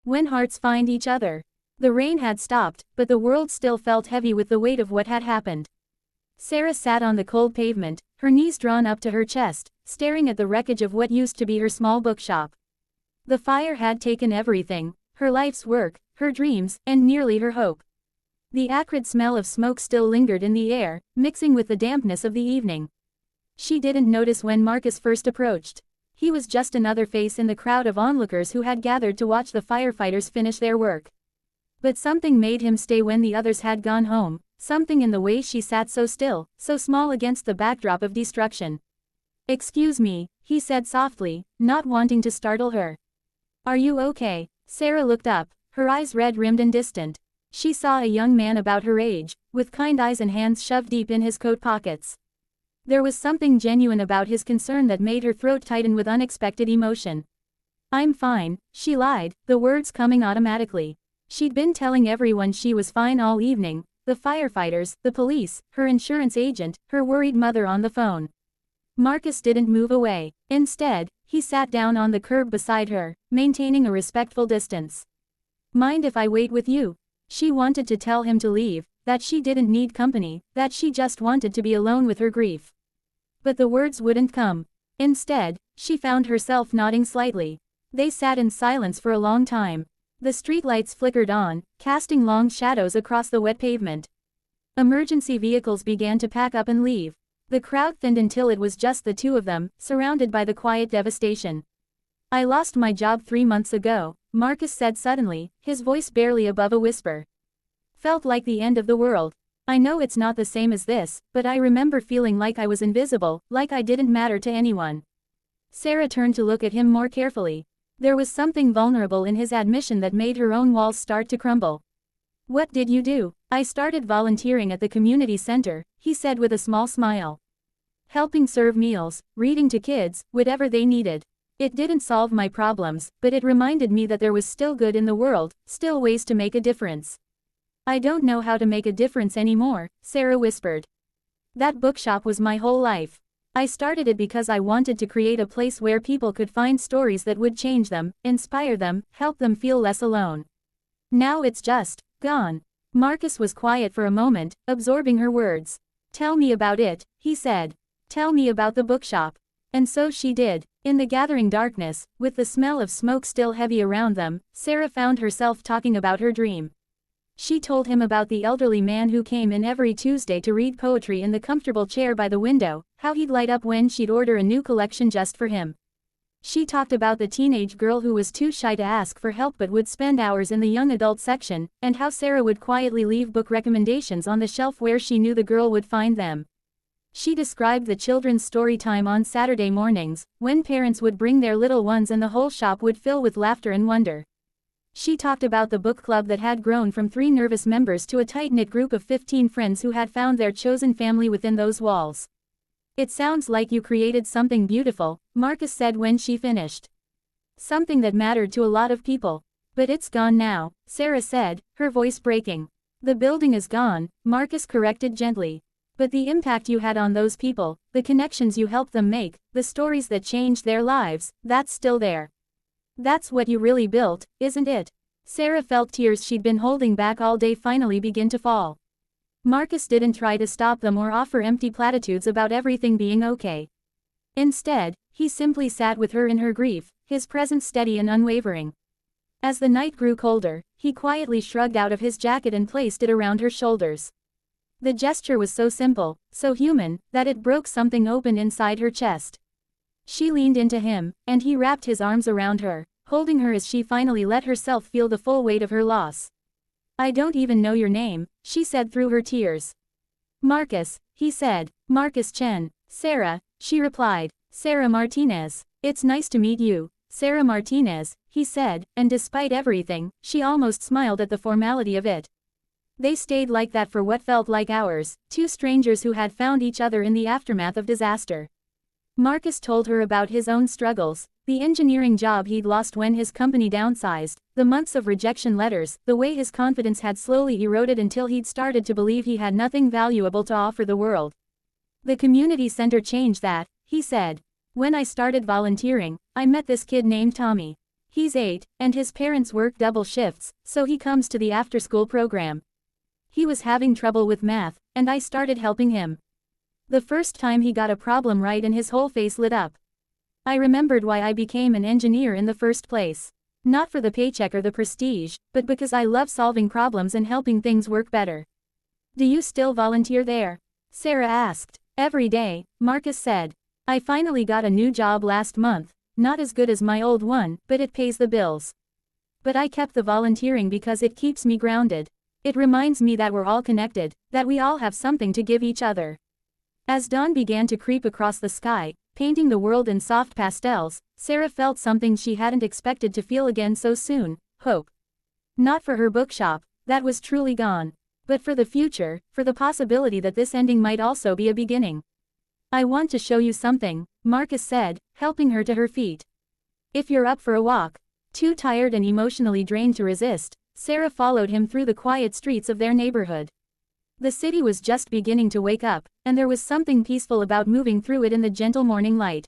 When hearts find each other. The rain had stopped, but the world still felt heavy with the weight of what had happened. Sarah sat on the cold pavement, her knees drawn up to her chest, staring at the wreckage of what used to be her small bookshop. The fire had taken everything, her life's work, her dreams, and nearly her hope. The acrid smell of smoke still lingered in the air, mixing with the dampness of the evening. She didn't notice when Marcus first approached. He was just another face in the crowd of onlookers who had gathered to watch the firefighters finish their work. But something made him stay when the others had gone home, something in the way she sat so still, so small against the backdrop of destruction. "Excuse me," he said softly, not wanting to startle her. "Are you okay?" Sarah looked up, her eyes red-rimmed and distant. She saw a young man about her age, with kind eyes and hands shoved deep in his coat pockets. There was something genuine about his concern that made her throat tighten with unexpected emotion. "I'm fine," she lied, the words coming automatically. She'd been telling everyone she was fine all evening, the firefighters, the police, her insurance agent, her worried mother on the phone. Marcus didn't move away. Instead, he sat down on the curb beside her, maintaining a respectful distance. "Mind if I wait with you?" She wanted to tell him to leave, that she didn't need company, that she just wanted to be alone with her grief. But the words wouldn't come. Instead, she found herself nodding slightly. They sat in silence for a long time. The streetlights flickered on, casting long shadows across the wet pavement. Emergency vehicles began to pack up and leave. The crowd thinned until it was just the two of them, surrounded by the quiet devastation. "I lost my job 3 months ago," Marcus said suddenly, his voice barely above a whisper. "Felt like the end of the world. I know it's not the same as this, but I remember feeling like I was invisible, like I didn't matter to anyone." Sarah turned to look at him more carefully. There was something vulnerable in his admission that made her own walls start to crumble. "What did you do?" "I started volunteering at the community center," he said with a small smile. "Helping serve meals, reading to kids, whatever they needed. It didn't solve my problems, but it reminded me that there was still good in the world, still ways to make a difference." "I don't know how to make a difference anymore," Sarah whispered. "That bookshop was my whole life. I started it because I wanted to create a place where people could find stories that would change them, inspire them, help them feel less alone. Now it's just gone." Marcus was quiet for a moment, absorbing her words. "Tell me about it," he said. "Tell me about the bookshop." And so she did. In the gathering darkness, with the smell of smoke still heavy around them, Sarah found herself talking about her dream. She told him about the elderly man who came in every Tuesday to read poetry in the comfortable chair by the window, how he'd light up when she'd order a new collection just for him. She talked about the teenage girl who was too shy to ask for help but would spend hours in the young adult section, and how Sarah would quietly leave book recommendations on the shelf where she knew the girl would find them. She described the children's story time on Saturday mornings, when parents would bring their little ones and the whole shop would fill with laughter and wonder. She talked about the book club that had grown from 3 nervous members to a tight-knit group of 15 friends who had found their chosen family within those walls. "It sounds like you created something beautiful," Marcus said when she finished. "Something that mattered to a lot of people. But it's gone now," Sarah said, her voice breaking. "The building is gone," Marcus corrected gently. "But the impact you had on those people, the connections you helped them make, the stories that changed their lives, that's still there. That's what you really built, isn't it?" Sarah felt tears she'd been holding back all day finally begin to fall. Marcus didn't try to stop them or offer empty platitudes about everything being okay. Instead, he simply sat with her in her grief, his presence steady and unwavering. As the night grew colder, he quietly shrugged out of his jacket and placed it around her shoulders. The gesture was so simple, so human, that it broke something open inside her chest. She leaned into him, and he wrapped his arms around her, holding her as she finally let herself feel the full weight of her loss. "I don't even know your name," she said through her tears. "Marcus," he said. "Marcus Chen." "Sarah," she replied. "Sarah Martinez. It's nice to meet you, Sarah Martinez," he said, and despite everything, she almost smiled at the formality of it. They stayed like that for what felt like hours, two strangers who had found each other in the aftermath of disaster. Marcus told her about his own struggles, the engineering job he'd lost when his company downsized, the months of rejection letters, the way his confidence had slowly eroded until he'd started to believe he had nothing valuable to offer the world. "The community center changed that," he said. "When I started volunteering, I met this kid named Tommy. He's 8, and his parents work double shifts, so he comes to the after-school program. He was having trouble with math, and I started helping him. The first time he got a problem right and his whole face lit up. I remembered why I became an engineer in the first place. Not for the paycheck or the prestige, but because I love solving problems and helping things work better. Do you still volunteer there? Sarah asked. Every day, Marcus said. I finally got a new job last month, not as good as my old one, but it pays the bills. But I kept the volunteering because it keeps me grounded. It reminds me that we're all connected, that we all have something to give each other. As dawn began to creep across the sky, painting the world in soft pastels, Sarah felt something she hadn't expected to feel again so soon: hope. Not for her bookshop, that was truly gone. But for the future, for the possibility that this ending might also be a beginning. I want to show you something, Marcus said, helping her to her feet. If you're up for a walk. Too tired and emotionally drained to resist, Sarah followed him through the quiet streets of their neighborhood. The city was just beginning to wake up, and there was something peaceful about moving through it in the gentle morning light.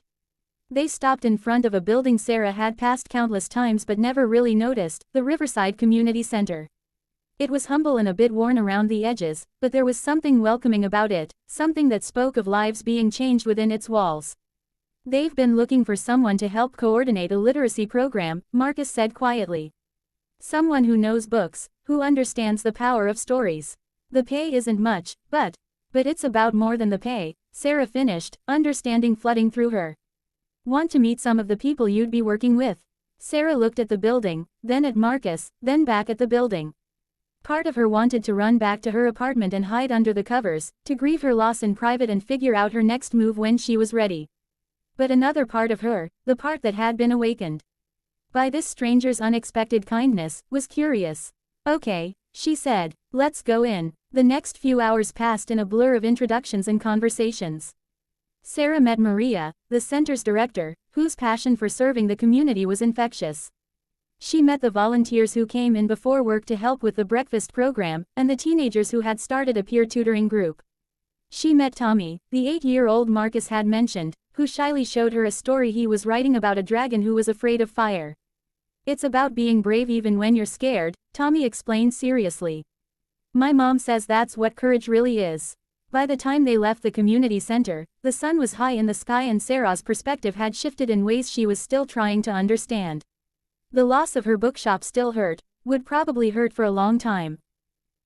They stopped in front of a building Sarah had passed countless times but never really noticed, the Riverside Community Center. It was humble and a bit worn around the edges, but there was something welcoming about it, something that spoke of lives being changed within its walls. They've been looking for someone to help coordinate a literacy program, Marcus said quietly. Someone who knows books, who understands the power of stories. The pay isn't much, but it's about more than the pay, Sarah finished, understanding flooding through her. Want to meet some of the people you'd be working with? Sarah looked at the building, then at Marcus, then back at the building. Part of her wanted to run back to her apartment and hide under the covers, to grieve her loss in private and figure out her next move when she was ready. But another part of her, the part that had been awakened by this stranger's unexpected kindness, was curious. Okay, she said, let's go in. The next few hours passed in a blur of introductions and conversations. Sarah met Maria, the center's director, whose passion for serving the community was infectious. She met the volunteers who came in before work to help with the breakfast program, and the teenagers who had started a peer tutoring group. She met Tommy, the 8-year-old Marcus had mentioned, who shyly showed her a story he was writing about a dragon who was afraid of fire. It's about being brave even when you're scared, Tommy explained seriously. My mom says that's what courage really is. By the time they left the community center, the sun was high in the sky and Sarah's perspective had shifted in ways she was still trying to understand. The loss of her bookshop still hurt, would probably hurt for a long time.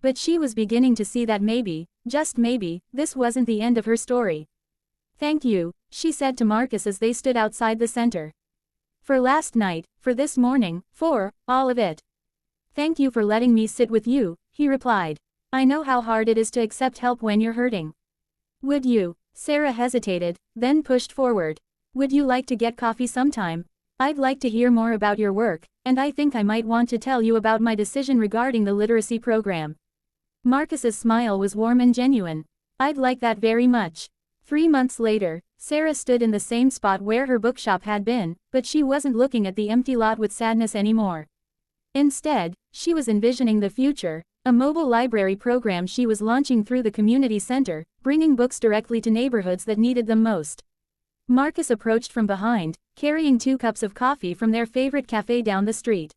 But she was beginning to see that maybe, just maybe, this wasn't the end of her story. Thank you, she said to Marcus as they stood outside the center. For last night, for this morning, for all of it. Thank you for letting me sit with you, he replied. I know how hard it is to accept help when you're hurting. Would you? Sarah hesitated, then pushed forward. Would you like to get coffee sometime? I'd like to hear more about your work, and I think I might want to tell you about my decision regarding the literacy program. Marcus's smile was warm and genuine. I'd like that very much. 3 months later, Sarah stood in the same spot where her bookshop had been, but she wasn't looking at the empty lot with sadness anymore. Instead, she was envisioning the future, a mobile library program she was launching through the community center, bringing books directly to neighborhoods that needed them most. Marcus approached from behind, carrying 2 cups of coffee from their favorite cafe down the street.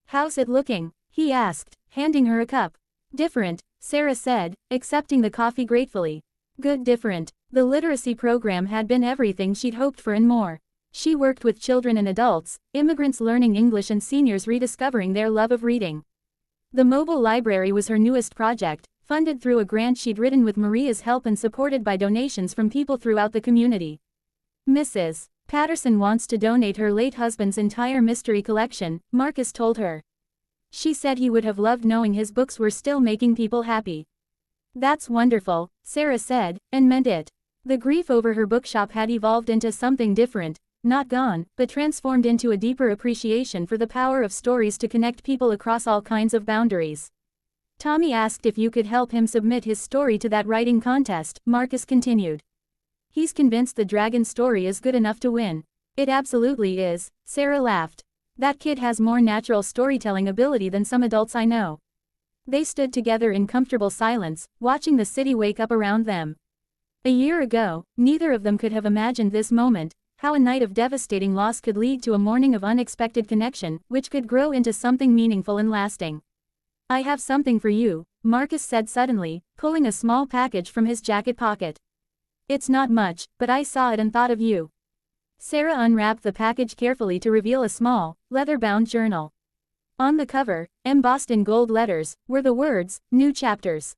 How's it looking? He asked, handing her a cup. Different, Sarah said, accepting the coffee gratefully. Good different. The literacy program had been everything she'd hoped for and more. She worked with children and adults, immigrants learning English and seniors rediscovering their love of reading. The mobile library was her newest project, funded through a grant she'd written with Maria's help and supported by donations from people throughout the community. Mrs. Patterson wants to donate her late husband's entire mystery collection, Marcus told her. She said he would have loved knowing his books were still making people happy. That's wonderful, Sarah said, and meant it. The grief over her bookshop had evolved into something different, not gone, but transformed into a deeper appreciation for the power of stories to connect people across all kinds of boundaries. Tommy asked if you could help him submit his story to that writing contest, Marcus continued. He's convinced the dragon story is good enough to win. It absolutely is, Sarah laughed. That kid has more natural storytelling ability than some adults I know. They stood together in comfortable silence, watching the city wake up around them. A year ago, neither of them could have imagined this moment, how a night of devastating loss could lead to a morning of unexpected connection, which could grow into something meaningful and lasting. I have something for you, Marcus said suddenly, pulling a small package from his jacket pocket. It's not much, but I saw it and thought of you. Sarah unwrapped the package carefully to reveal a small, leather-bound journal. On the cover, embossed in gold letters, were the words, "New Chapters."